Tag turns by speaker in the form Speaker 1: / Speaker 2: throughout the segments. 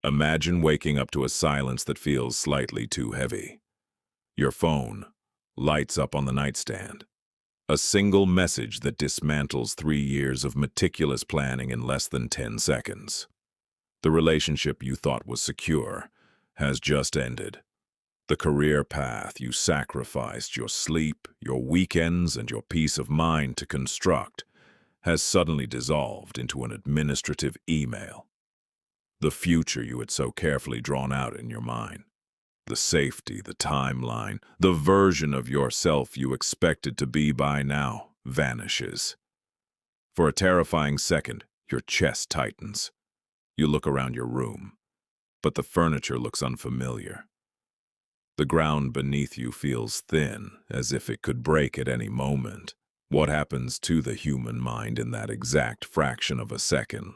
Speaker 1: Imagine waking up to a silence that feels slightly too heavy. Your phone lights up on the nightstand. A single message that dismantles 3 years of meticulous planning in less than 10 seconds. The relationship you thought was secure has just ended. The career path you sacrificed your sleep, your weekends, and your peace of mind to construct has suddenly dissolved into an administrative email. The future you had so carefully drawn out in your mind, the safety, the timeline, the version of yourself you expected to be by now, vanishes. For a terrifying second, your chest tightens. You look around your room, but the furniture looks unfamiliar. The ground beneath you feels thin, as if it could break at any moment. What happens to the human mind in that exact fraction of a second?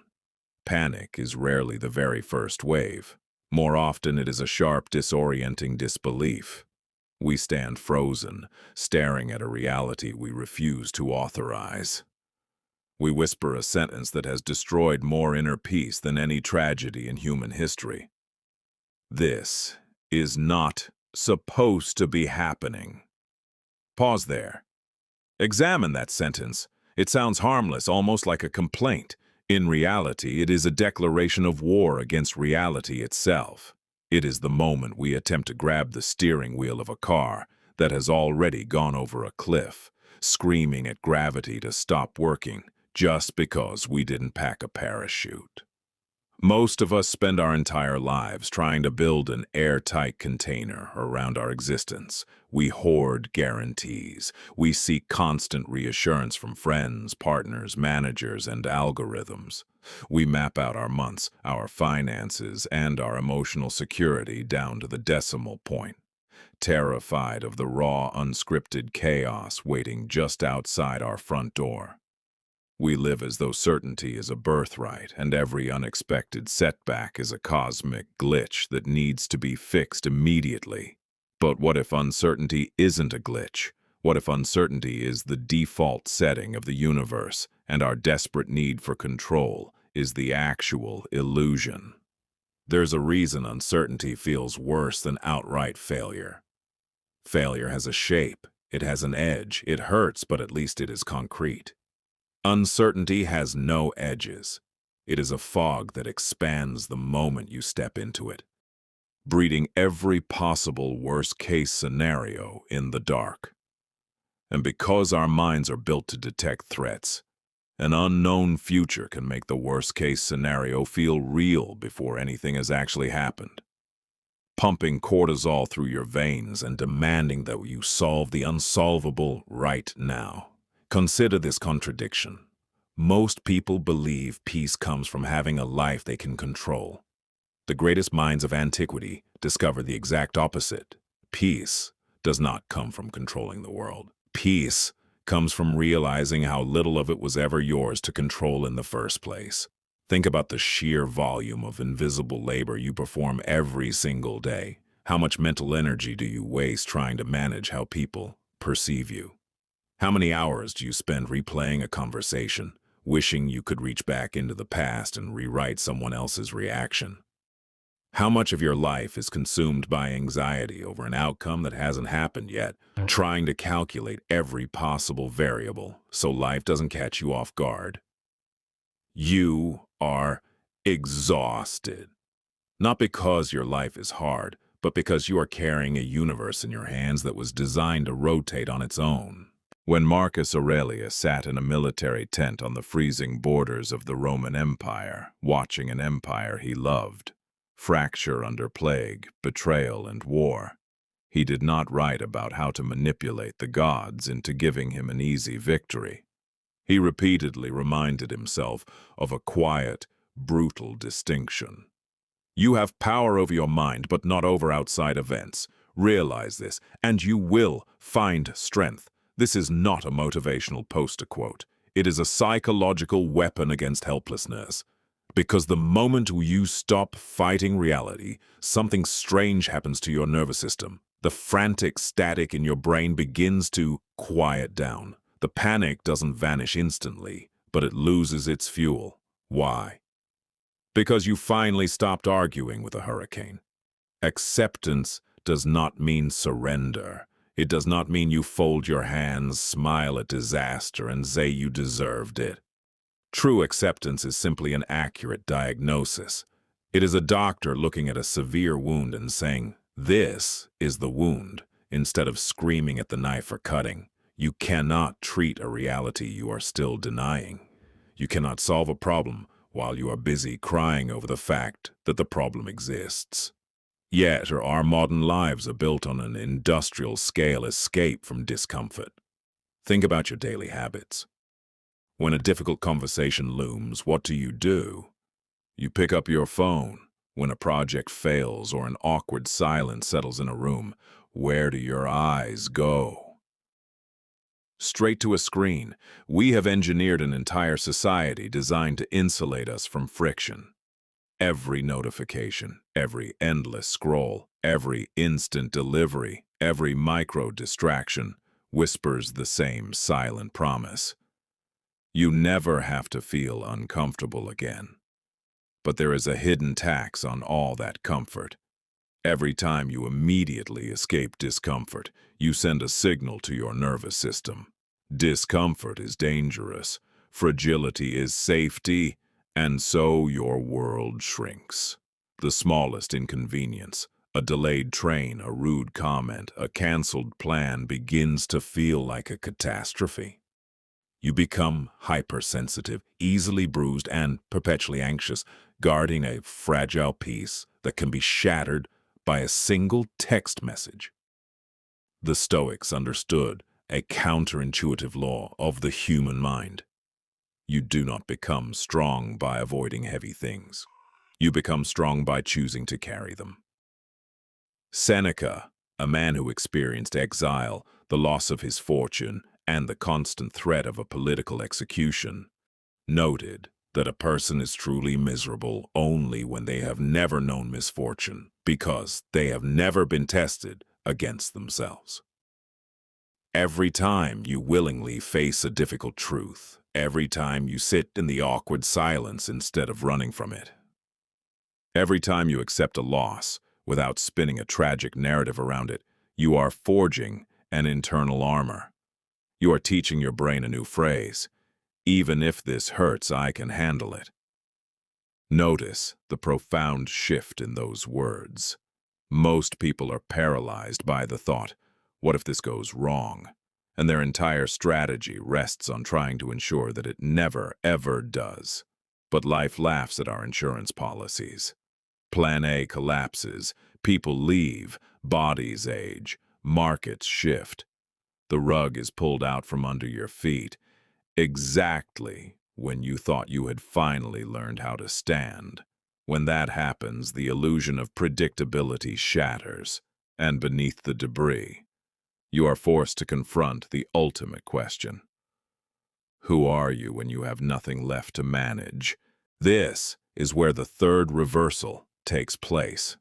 Speaker 1: Panic is rarely the very first wave. More often it is a sharp, disorienting disbelief. We stand frozen, staring at a reality we refuse to authorize. We whisper a sentence that has destroyed more inner peace than any tragedy in human history. This is not supposed to be happening. Pause there. Examine that sentence. It sounds harmless, almost like a complaint. In reality, it is a declaration of war against reality itself. It is the moment we attempt to grab the steering wheel of a car that has already gone over a cliff, screaming at gravity to stop working just because we didn't pack a parachute. Most of us spend our entire lives trying to build an airtight container around our existence. We hoard guarantees. We seek constant reassurance from friends, partners, managers, and algorithms. We map out our months, our finances, and our emotional security down to the decimal point, terrified of the raw, unscripted chaos waiting just outside our front door. We live as though certainty is a birthright, and every unexpected setback is a cosmic glitch that needs to be fixed immediately. But what if uncertainty isn't a glitch? What if uncertainty is the default setting of the universe, and our desperate need for control is the actual illusion? There's a reason uncertainty feels worse than outright failure. Failure has a shape, it has an edge, it hurts, but at least it is concrete. Uncertainty has no edges. It is a fog that expands the moment you step into it, breeding every possible worst-case scenario in the dark. And because our minds are built to detect threats, an unknown future can make the worst-case scenario feel real before anything has actually happened. Pumping cortisol through your veins and demanding that you solve the unsolvable right now. Consider this contradiction. Most people believe peace comes from having a life they can control. The greatest minds of antiquity discovered the exact opposite. Peace does not come from controlling the world. Peace comes from realizing how little of it was ever yours to control in the first place. Think about the sheer volume of invisible labor you perform every single day. How much mental energy do you waste trying to manage how people perceive you? How many hours do you spend replaying a conversation, wishing you could reach back into the past and rewrite someone else's reaction? How much of your life is consumed by anxiety over an outcome that hasn't happened yet, trying to calculate every possible variable so life doesn't catch you off guard? You are exhausted. Not because your life is hard, but because you are carrying a universe in your hands that was designed to rotate on its own. When Marcus Aurelius sat in a military tent on the freezing borders of the Roman Empire, watching an empire he loved fracture under plague, betrayal, and war, he did not write about how to manipulate the gods into giving him an easy victory. He repeatedly reminded himself of a quiet, brutal distinction. You have power over your mind, but not over outside events. Realize this, and you will find strength. This is not a motivational poster quote. It is a psychological weapon against helplessness. Because the moment you stop fighting reality, something strange happens to your nervous system. The frantic static in your brain begins to quiet down. The panic doesn't vanish instantly, but it loses its fuel. Why? Because you finally stopped arguing with a hurricane. Acceptance does not mean surrender. It does not mean you fold your hands, smile at disaster, and say you deserved it. True acceptance is simply an accurate diagnosis. It is a doctor looking at a severe wound and saying, "This is the wound," instead of screaming at the knife or cutting. You cannot treat a reality you are still denying. You cannot solve a problem while you are busy crying over the fact that the problem exists. Yet, our modern lives are built on an industrial scale escape from discomfort. Think about your daily habits. When a difficult conversation looms, what do? You pick up your phone. When a project fails or an awkward silence settles in a room, where do your eyes go? Straight to a screen. We have engineered an entire society designed to insulate us from friction. Every notification, every endless scroll, every instant delivery, every micro-distraction whispers the same silent promise. You never have to feel uncomfortable again. But there is a hidden tax on all that comfort. Every time you immediately escape discomfort, you send a signal to your nervous system. Discomfort is dangerous. Fragility is safety. And so your world shrinks. The smallest inconvenience, a delayed train, a rude comment, a canceled plan begins to feel like a catastrophe. You become hypersensitive, easily bruised, and perpetually anxious, guarding a fragile peace that can be shattered by a single text message. The Stoics understood a counterintuitive law of the human mind. You do not become strong by avoiding heavy things. You become strong by choosing to carry them. Seneca, a man who experienced exile, the loss of his fortune, and the constant threat of a political execution, noted that a person is truly miserable only when they have never known misfortune, because they have never been tested against themselves. Every time you willingly face a difficult truth, every time you sit in the awkward silence instead of running from it, every time you accept a loss without spinning a tragic narrative around it, you are forging an internal armor. You are teaching your brain a new phrase. Even if this hurts, I can handle it. Notice the profound shift in those words. Most people are paralyzed by the thought, what if this goes wrong? And their entire strategy rests on trying to ensure that it never, ever does. But life laughs at our insurance policies. Plan A collapses, people leave, bodies age, markets shift. The rug is pulled out from under your feet, exactly when you thought you had finally learned how to stand. When that happens, the illusion of predictability shatters, and beneath the debris, you are forced to confront the ultimate question. Who are you when you have nothing left to manage? This is where the third reversal takes place.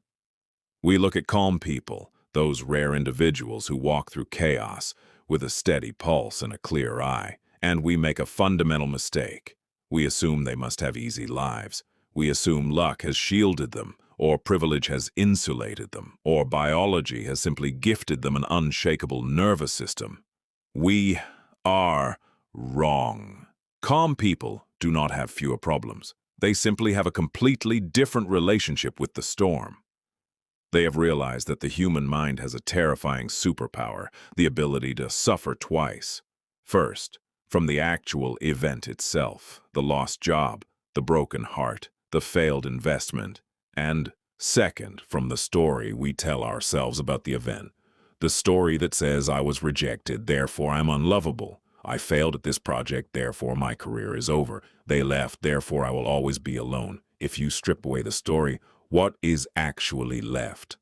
Speaker 1: We look at calm people, those rare individuals who walk through chaos with a steady pulse and a clear eye, and we make a fundamental mistake. We assume they must have easy lives. We assume luck has shielded them, or privilege has insulated them, or biology has simply gifted them an unshakable nervous system. We are wrong. Calm people do not have fewer problems. They simply have a completely different relationship with the storm. They have realized that the human mind has a terrifying superpower, the ability to suffer twice. First, from the actual event itself, the lost job, the broken heart, the failed investment, and second, from the story we tell ourselves about the event. The story that says, I was rejected, therefore I'm unlovable. I failed at this project, therefore my career is over. They left, therefore I will always be alone. If you strip away the story, what is actually left?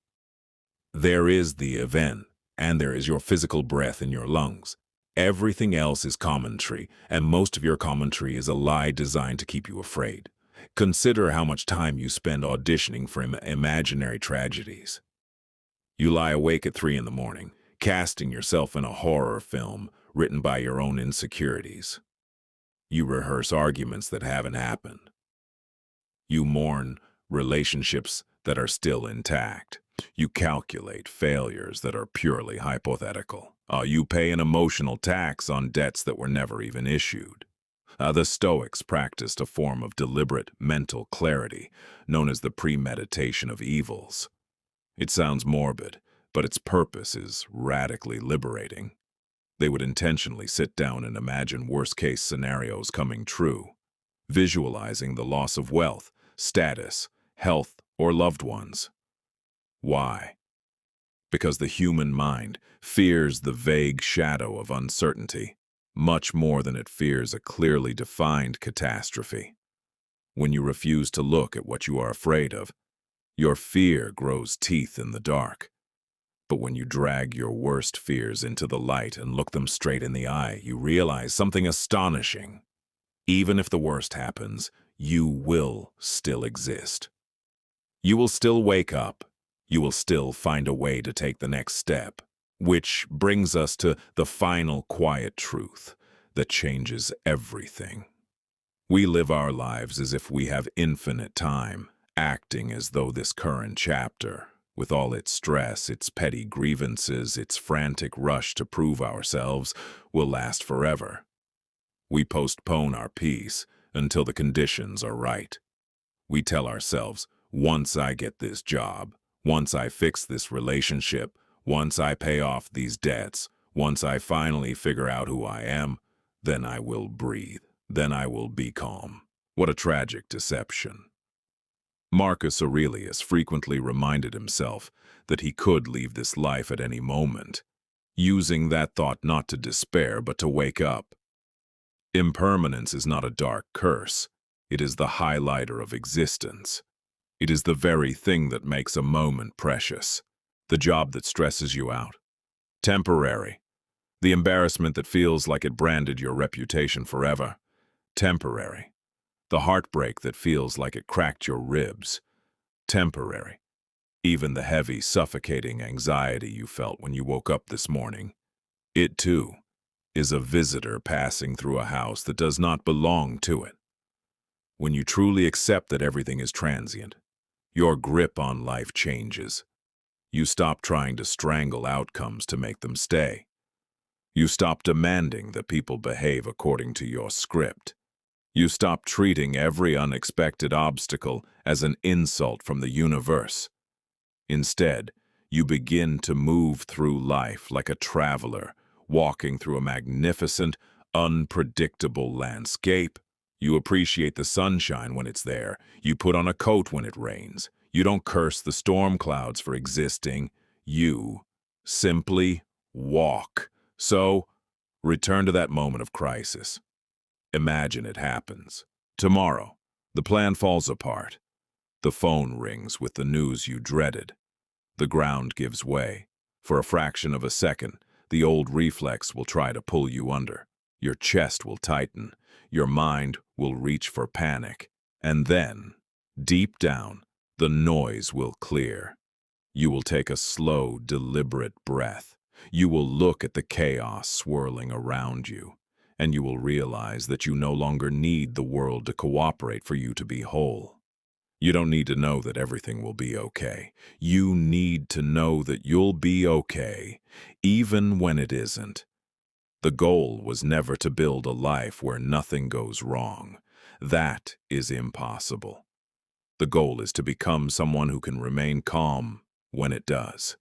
Speaker 1: There is the event, and there is your physical breath in your lungs. Everything else is commentary, and most of your commentary is a lie designed to keep you afraid. Consider how much time you spend auditioning for imaginary tragedies. You lie awake at 3 a.m, casting yourself in a horror film written by your own insecurities. You rehearse arguments that haven't happened. You mourn relationships that are still intact. You calculate failures that are purely hypothetical. You pay an emotional tax on debts that were never even issued. The Stoics practiced a form of deliberate mental clarity known as the Premeditation of Evils. It sounds morbid, but its purpose is radically liberating. They would intentionally sit down and imagine worst-case scenarios coming true, visualizing the loss of wealth, status, health, or loved ones. Why? Because the human mind fears the vague shadow of uncertainty much more than it fears a clearly defined catastrophe. When you refuse to look at what you are afraid of, your fear grows teeth in the dark. But when you drag your worst fears into the light and look them straight in the eye, you realize something astonishing. Even if the worst happens, you will still exist. You will still wake up. You will still find a way to take the next step. Which brings us to the final quiet truth that changes everything. We live our lives as if we have infinite time, acting as though this current chapter, with all its stress, its petty grievances, its frantic rush to prove ourselves, will last forever. We postpone our peace until the conditions are right. We tell ourselves, once I get this job, once I fix this relationship, once I pay off these debts, once I finally figure out who I am, then I will breathe, then I will be calm. What a tragic deception. Marcus Aurelius frequently reminded himself that he could leave this life at any moment, using that thought not to despair but to wake up. Impermanence is not a dark curse. It is the highlighter of existence. It is the very thing that makes a moment precious. The job that stresses you out. Temporary. The embarrassment that feels like it branded your reputation forever. Temporary. The heartbreak that feels like it cracked your ribs. Temporary. Even the heavy, suffocating anxiety you felt when you woke up this morning. It, too, is a visitor passing through a house that does not belong to it. When you truly accept that everything is transient, your grip on life changes. You stop trying to strangle outcomes to make them stay. You stop demanding that people behave according to your script. You stop treating every unexpected obstacle as an insult from the universe. Instead, you begin to move through life like a traveler, walking through a magnificent, unpredictable landscape. You appreciate the sunshine when it's there. You put on a coat when it rains. You don't curse the storm clouds for existing. You simply walk. So, return to that moment of crisis. Imagine it happens. Tomorrow, the plan falls apart. The phone rings with the news you dreaded. The ground gives way. For a fraction of a second, the old reflex will try to pull you under. Your chest will tighten. Your mind will reach for panic. And then, deep down, the noise will clear. You will take a slow, deliberate breath. You will look at the chaos swirling around you, and you will realize that you no longer need the world to cooperate for you to be whole. You don't need to know that everything will be okay. You need to know that you'll be okay, even when it isn't. The goal was never to build a life where nothing goes wrong. That is impossible. The goal is to become someone who can remain calm when it does.